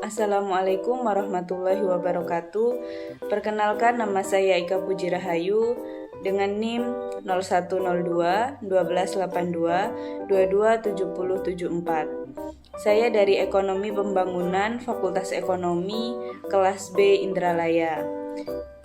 Assalamualaikum warahmatullahi wabarakatuh. Perkenalkan, nama saya Ika Puji Rahayu dengan NIM 0102 1282 227074. Saya dari Ekonomi Pembangunan Fakultas Ekonomi kelas B Indralaya.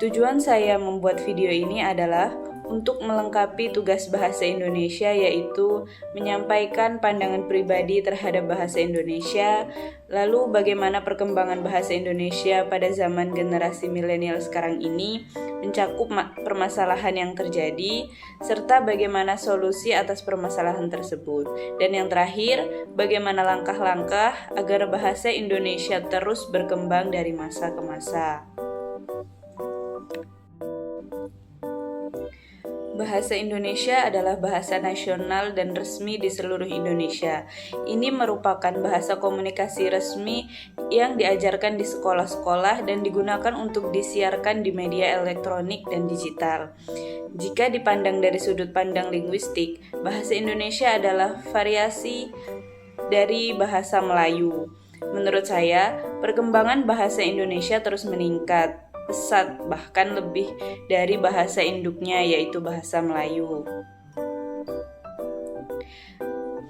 Tujuan saya membuat video ini adalah untuk melengkapi tugas bahasa Indonesia, yaitu menyampaikan pandangan pribadi terhadap bahasa Indonesia, lalu bagaimana perkembangan bahasa Indonesia pada zaman generasi milenial sekarang ini, mencakup permasalahan yang terjadi, serta bagaimana solusi atas permasalahan tersebut. Dan yang terakhir, bagaimana langkah-langkah agar bahasa Indonesia terus berkembang dari masa ke masa. Bahasa Indonesia adalah bahasa nasional dan resmi di seluruh Indonesia. Ini merupakan bahasa komunikasi resmi yang diajarkan di sekolah-sekolah dan digunakan untuk disiarkan di media elektronik dan digital. Jika dipandang dari sudut pandang linguistik, bahasa Indonesia adalah variasi dari bahasa Melayu. Menurut saya, perkembangan bahasa Indonesia terus meningkat pesat, bahkan lebih dari bahasa induknya, yaitu bahasa Melayu.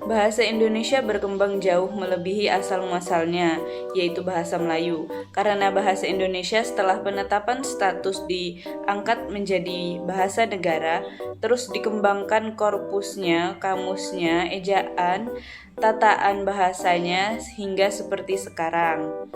Bahasa Indonesia berkembang jauh melebihi asal-muasalnya, yaitu bahasa Melayu. Karena bahasa Indonesia setelah penetapan status diangkat menjadi bahasa negara, terus dikembangkan korpusnya, kamusnya, ejaan, tataan bahasanya hingga seperti sekarang.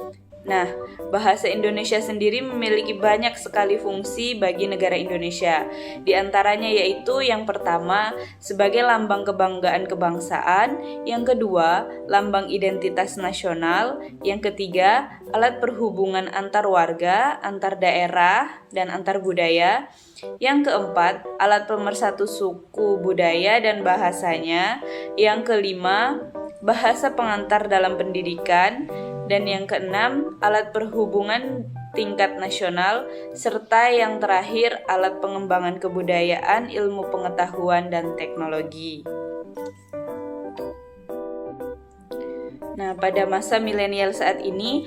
Nah, bahasa Indonesia sendiri memiliki banyak sekali fungsi bagi negara Indonesia. Di antaranya yaitu yang pertama, sebagai lambang kebanggaan kebangsaan, yang kedua, lambang identitas nasional, yang ketiga, alat perhubungan antar warga, antar daerah, dan antar budaya, yang keempat, alat pemersatu suku, budaya, dan bahasanya, yang kelima, bahasa pengantar dalam pendidikan, dan yang keenam, alat perhubungan tingkat nasional, serta yang terakhir, alat pengembangan kebudayaan, ilmu pengetahuan, dan teknologi. Nah, pada masa milenial saat ini,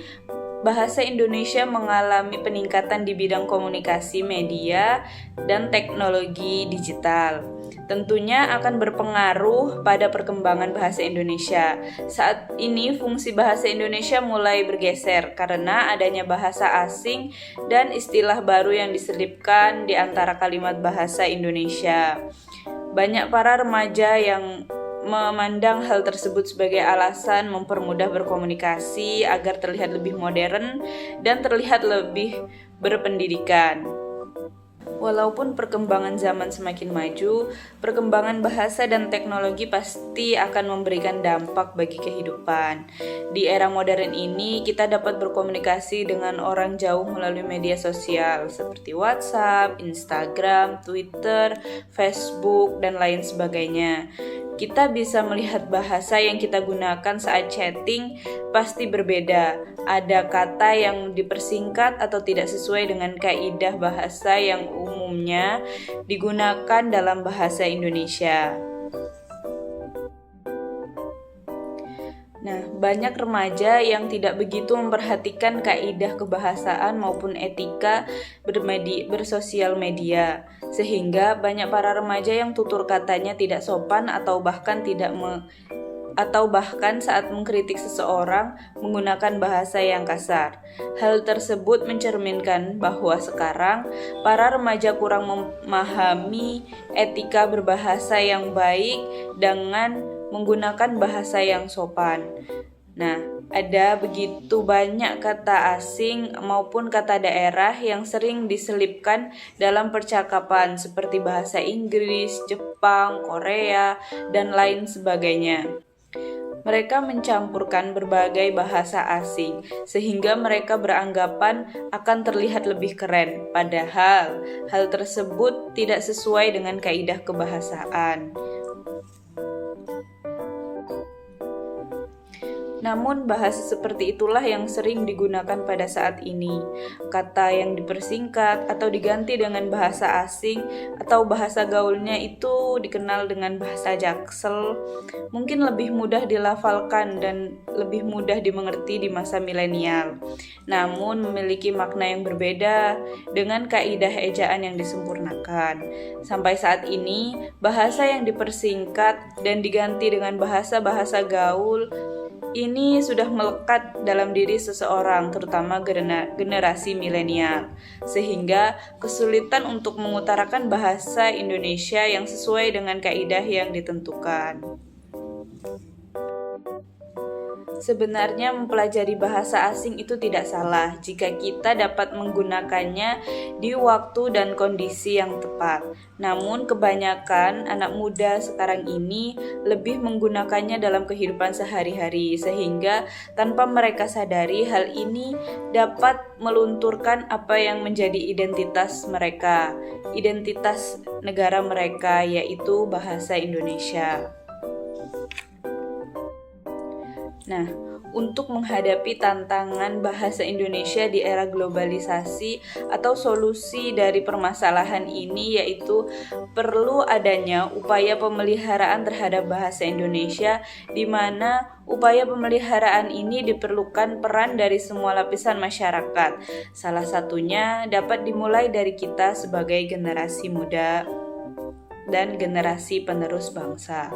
bahasa Indonesia mengalami peningkatan di bidang komunikasi, media, dan teknologi digital. Tentunya akan berpengaruh pada perkembangan bahasa Indonesia. Saat ini fungsi bahasa Indonesia mulai bergeser karena adanya bahasa asing dan istilah baru yang diselipkan di antara kalimat bahasa Indonesia. Banyak para remaja yang memandang hal tersebut sebagai alasan mempermudah berkomunikasi agar terlihat lebih modern dan terlihat lebih berpendidikan. Walaupun perkembangan zaman semakin maju, perkembangan bahasa dan teknologi pasti akan memberikan dampak bagi kehidupan. Di era modern ini, kita dapat berkomunikasi dengan orang jauh melalui media sosial seperti WhatsApp, Instagram, Twitter, Facebook, dan lain sebagainya. Kita bisa melihat bahasa yang kita gunakan saat chatting pasti berbeda. Ada kata yang dipersingkat atau tidak sesuai dengan kaidah bahasa yang umumnya digunakan dalam bahasa Indonesia. Nah, banyak remaja yang tidak begitu memperhatikan kaidah kebahasaan maupun etika bersosial media, sehingga banyak para remaja yang tutur katanya tidak sopan atau bahkan saat mengkritik seseorang menggunakan bahasa yang kasar. Hal tersebut mencerminkan bahwa sekarang para remaja kurang memahami etika berbahasa yang baik dengan menggunakan bahasa yang sopan. Nah, ada begitu banyak kata asing maupun kata daerah yang sering diselipkan dalam percakapan seperti bahasa Inggris, Jepang, Korea, dan lain sebagainya. Mereka mencampurkan berbagai bahasa asing sehingga mereka beranggapan akan terlihat lebih keren, padahal hal tersebut tidak sesuai dengan kaidah kebahasaan. Namun bahasa seperti itulah yang sering digunakan pada saat ini. Kata yang dipersingkat atau diganti dengan bahasa asing atau bahasa gaulnya itu dikenal dengan bahasa Jaksel, mungkin lebih mudah dilafalkan dan lebih mudah dimengerti di masa milenial. Namun memiliki makna yang berbeda dengan kaidah ejaan yang disempurnakan. Sampai saat ini, bahasa yang dipersingkat dan diganti dengan bahasa-bahasa gaul ini sudah melekat dalam diri seseorang, terutama generasi milenial, sehingga kesulitan untuk mengutarakan bahasa Indonesia yang sesuai dengan kaidah yang ditentukan. Sebenarnya mempelajari bahasa asing itu tidak salah jika kita dapat menggunakannya di waktu dan kondisi yang tepat. Namun kebanyakan anak muda sekarang ini lebih menggunakannya dalam kehidupan sehari-hari sehingga tanpa mereka sadari hal ini dapat melunturkan apa yang menjadi identitas mereka, identitas negara mereka, yaitu bahasa Indonesia. Nah, untuk menghadapi tantangan bahasa Indonesia di era globalisasi atau solusi dari permasalahan ini yaitu perlu adanya upaya pemeliharaan terhadap bahasa Indonesia di mana upaya pemeliharaan ini diperlukan peran dari semua lapisan masyarakat. Salah satunya dapat dimulai dari kita sebagai generasi muda dan generasi penerus bangsa.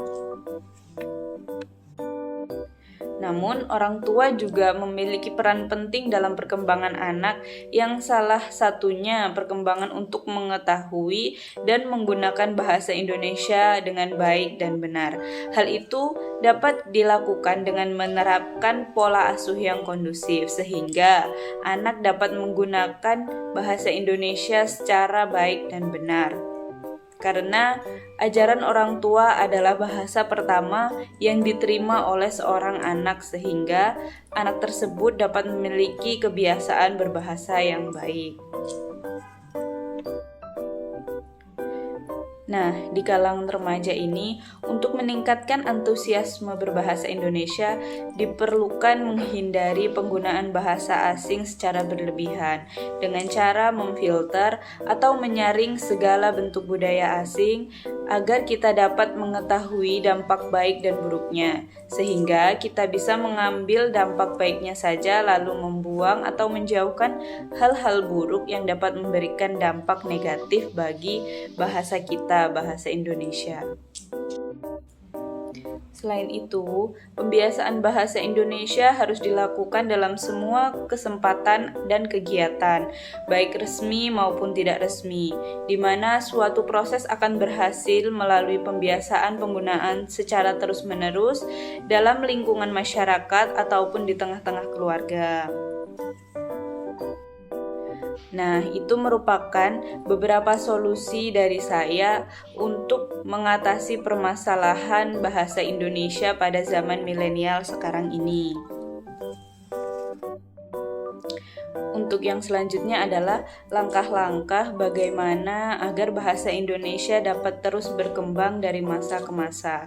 Namun, orang tua juga memiliki peran penting dalam perkembangan anak, yang salah satunya perkembangan untuk mengetahui dan menggunakan bahasa Indonesia dengan baik dan benar. Hal itu dapat dilakukan dengan menerapkan pola asuh yang kondusif, sehingga anak dapat menggunakan bahasa Indonesia secara baik dan benar. Karena ajaran orang tua adalah bahasa pertama yang diterima oleh seorang anak sehingga anak tersebut dapat memiliki kebiasaan berbahasa yang baik. Nah, di kalangan remaja ini, untuk meningkatkan antusiasme berbahasa Indonesia, diperlukan menghindari penggunaan bahasa asing secara berlebihan dengan cara memfilter atau menyaring segala bentuk budaya asing agar kita dapat mengetahui dampak baik dan buruknya, sehingga kita bisa mengambil dampak baiknya saja lalu membuang atau menjauhkan hal-hal buruk yang dapat memberikan dampak negatif bagi bahasa kita, bahasa Indonesia. Selain itu, pembiasaan bahasa Indonesia harus dilakukan dalam semua kesempatan dan kegiatan, baik resmi maupun tidak resmi, di mana suatu proses akan berhasil melalui pembiasaan penggunaan secara terus-menerus dalam lingkungan masyarakat ataupun di tengah-tengah keluarga. Nah, itu merupakan beberapa solusi dari saya untuk mengatasi permasalahan bahasa Indonesia pada zaman milenial sekarang ini. Untuk yang selanjutnya adalah langkah-langkah bagaimana agar bahasa Indonesia dapat terus berkembang dari masa ke masa.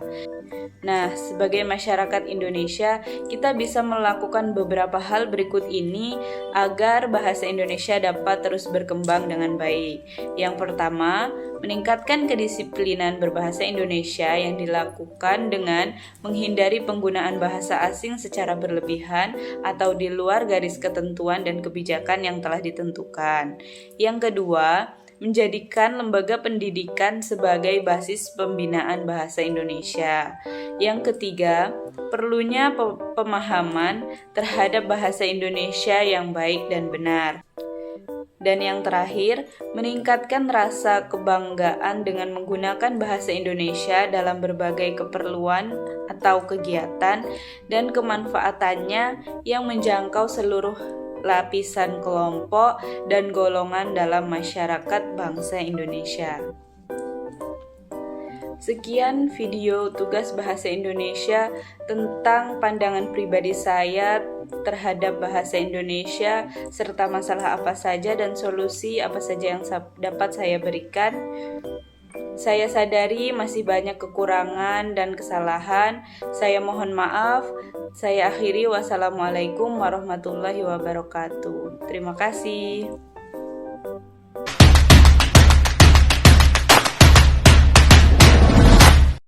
Nah, sebagai masyarakat Indonesia, kita bisa melakukan beberapa hal berikut ini agar bahasa Indonesia dapat terus berkembang dengan baik. Yang pertama, meningkatkan kedisiplinan berbahasa Indonesia yang dilakukan dengan menghindari penggunaan bahasa asing secara berlebihan atau di luar garis ketentuan dan kebijakan yang telah ditentukan. Yang kedua, menjadikan lembaga pendidikan sebagai basis pembinaan bahasa Indonesia. Yang ketiga, perlunya pemahaman terhadap bahasa Indonesia yang baik dan benar. Dan yang terakhir, meningkatkan rasa kebanggaan dengan menggunakan bahasa Indonesia dalam berbagai keperluan atau kegiatan dan kemanfaatannya yang menjangkau seluruh lapisan kelompok dan golongan dalam masyarakat bangsa Indonesia. Sekian video tugas bahasa Indonesia tentang pandangan pribadi saya terhadap bahasa Indonesia serta masalah apa saja dan solusi apa saja yang dapat saya berikan. Saya sadari masih banyak kekurangan dan kesalahan. Saya mohon maaf. Saya akhiri, wassalamualaikum warahmatullahi wabarakatuh. Terima kasih.